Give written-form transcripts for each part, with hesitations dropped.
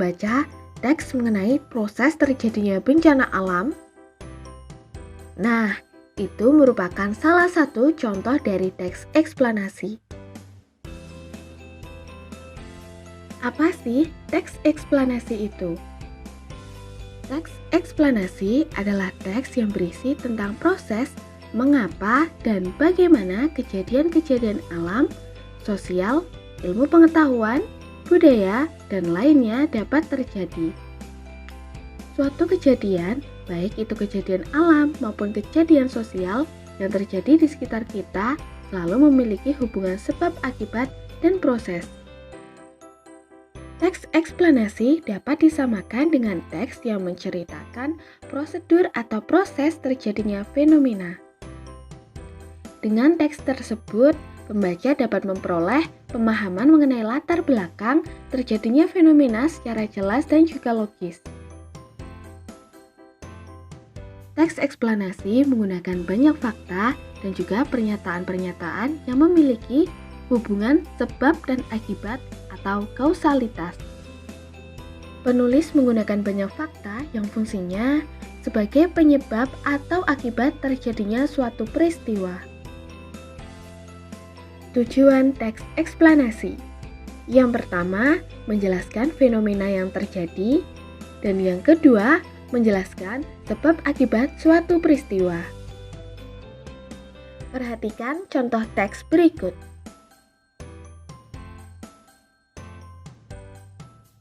membaca teks mengenai proses terjadinya bencana alam? Nah, itu merupakan salah satu contoh dari teks eksplanasi. Apa sih teks eksplanasi itu? Teks eksplanasi adalah teks yang berisi tentang proses mengapa dan bagaimana kejadian-kejadian alam, sosial, ilmu pengetahuan, budaya, dan lainnya dapat terjadi. Suatu kejadian, baik itu kejadian alam maupun kejadian sosial yang terjadi di sekitar kita, selalu memiliki hubungan sebab akibat dan proses. Teks eksplanasi dapat disamakan dengan teks yang menceritakan prosedur atau proses terjadinya fenomena. Dengan teks tersebut, pembaca dapat memperoleh pemahaman mengenai latar belakang terjadinya fenomena secara jelas dan juga logis. Teks eksplanasi menggunakan banyak fakta dan juga pernyataan-pernyataan yang memiliki hubungan sebab dan akibat atau kausalitas. Penulis menggunakan banyak fakta yang fungsinya sebagai penyebab atau akibat terjadinya suatu peristiwa. Tujuan teks eksplanasi. Yang pertama, menjelaskan fenomena yang terjadi, dan yang kedua, menjelaskan sebab akibat suatu peristiwa. Perhatikan contoh teks berikut.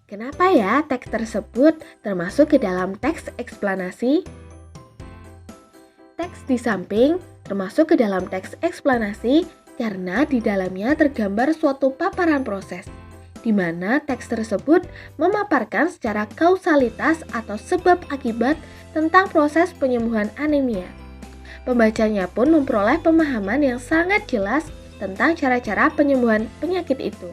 Kenapa ya teks tersebut termasuk ke dalam teks eksplanasi? Teks di samping termasuk ke dalam teks eksplanasi karena di dalamnya tergambar suatu paparan proses, di mana teks tersebut memaparkan secara kausalitas atau sebab akibat tentang proses penyembuhan anemia. Pembacanya pun memperoleh pemahaman yang sangat jelas tentang cara-cara penyembuhan penyakit itu.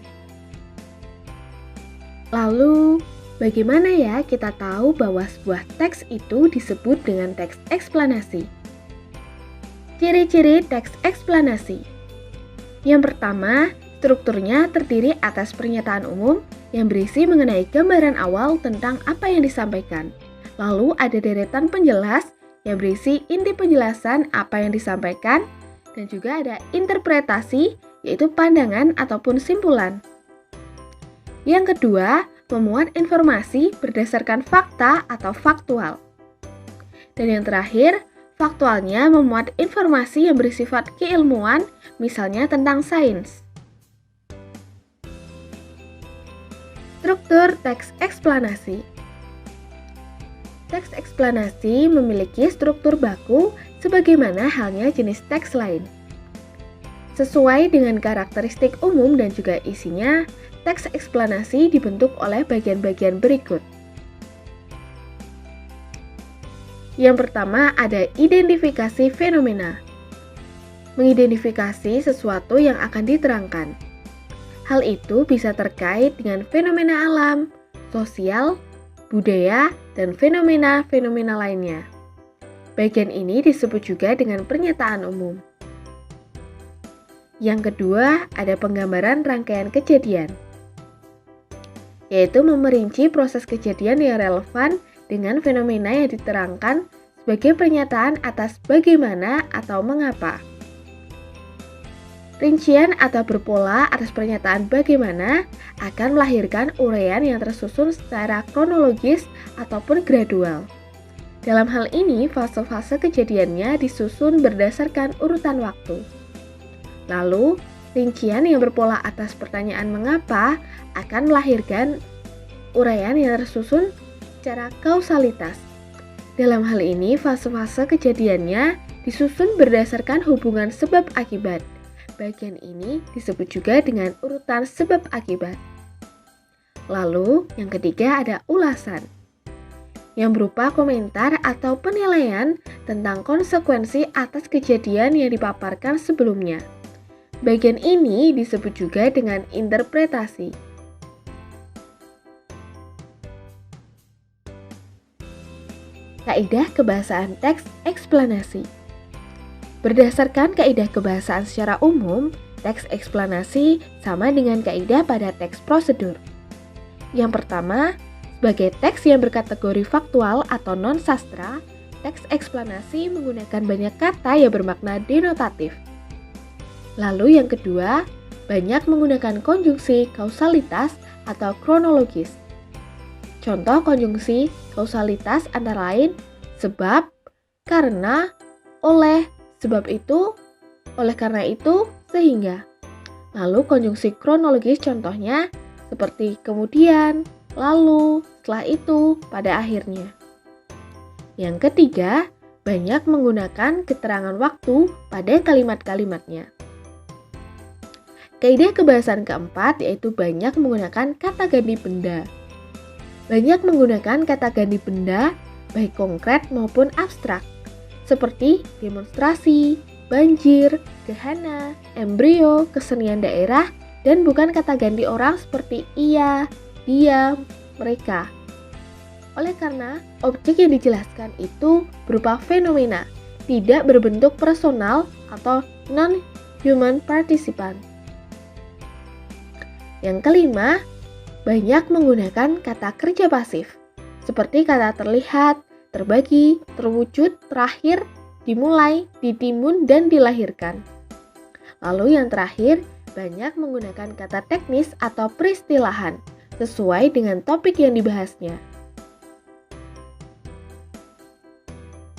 Lalu, bagaimana ya kita tahu bahwa sebuah teks itu disebut dengan teks eksplanasi? Ciri-ciri teks eksplanasi. Yang pertama, strukturnya terdiri atas pernyataan umum yang berisi mengenai gambaran awal tentang apa yang disampaikan. Lalu ada deretan penjelas yang berisi inti penjelasan apa yang disampaikan, dan juga ada interpretasi, yaitu pandangan ataupun simpulan. Yang kedua, memuat informasi berdasarkan fakta atau faktual. Dan yang terakhir, faktualnya memuat informasi yang bersifat keilmuan, misalnya tentang sains. Struktur teks eksplanasi. Teks eksplanasi memiliki struktur baku sebagaimana halnya jenis teks lain. Sesuai dengan karakteristik umum dan juga isinya, teks eksplanasi dibentuk oleh bagian-bagian berikut. Yang pertama ada identifikasi fenomena. Mengidentifikasi sesuatu yang akan diterangkan. Hal itu bisa terkait dengan fenomena alam, sosial, budaya, dan fenomena-fenomena lainnya. Bagian ini disebut juga dengan pernyataan umum. Yang kedua, ada penggambaran rangkaian kejadian, yaitu memerinci proses kejadian yang relevan dengan fenomena yang diterangkan sebagai pernyataan atas bagaimana atau mengapa. Rincian atau berpola atas pernyataan bagaimana akan melahirkan uraian yang tersusun secara kronologis ataupun gradual. Dalam hal ini, fase-fase kejadiannya disusun berdasarkan urutan waktu. Lalu, rincian yang berpola atas pertanyaan mengapa akan melahirkan uraian yang tersusun secara kausalitas. Dalam hal ini, fase-fase kejadiannya disusun berdasarkan hubungan sebab akibat. Bagian ini disebut juga dengan urutan sebab akibat. Lalu, yang ketiga ada ulasan, yang berupa komentar atau penilaian tentang konsekuensi atas kejadian yang dipaparkan sebelumnya. Bagian ini disebut juga dengan interpretasi. Kaidah kebahasaan teks eksplanasi. Berdasarkan kaidah kebahasaan secara umum, teks eksplanasi sama dengan kaidah pada teks prosedur. Yang pertama, Sebagai teks yang berkategori faktual atau non-sastra, teks eksplanasi menggunakan banyak kata yang bermakna denotatif. Lalu yang kedua, banyak menggunakan konjungsi kausalitas atau kronologis. Contoh konjungsi kausalitas antara lain sebab, karena, oleh, sebab itu, oleh karena itu, sehingga. Lalu konjungsi kronologis contohnya seperti kemudian, lalu, setelah itu, pada akhirnya. Yang ketiga, banyak menggunakan keterangan waktu pada kalimat-kalimatnya. Kaidah kebahasan keempat yaitu banyak menggunakan kata ganti benda. Banyak menggunakan kata ganti benda baik konkret maupun abstrak, seperti demonstrasi, banjir, gerhana, embrio, kesenian daerah, dan bukan kata ganti orang seperti ia, dia, mereka. Oleh karena objek yang dijelaskan itu berupa fenomena, tidak berbentuk personal atau non-human participant. Yang kelima, banyak menggunakan kata kerja pasif, seperti kata terlihat, terbagi, terwujud, terakhir, dimulai, ditimbun, dan dilahirkan. Lalu yang terakhir, banyak menggunakan kata teknis atau peristilahan, sesuai dengan topik yang dibahasnya.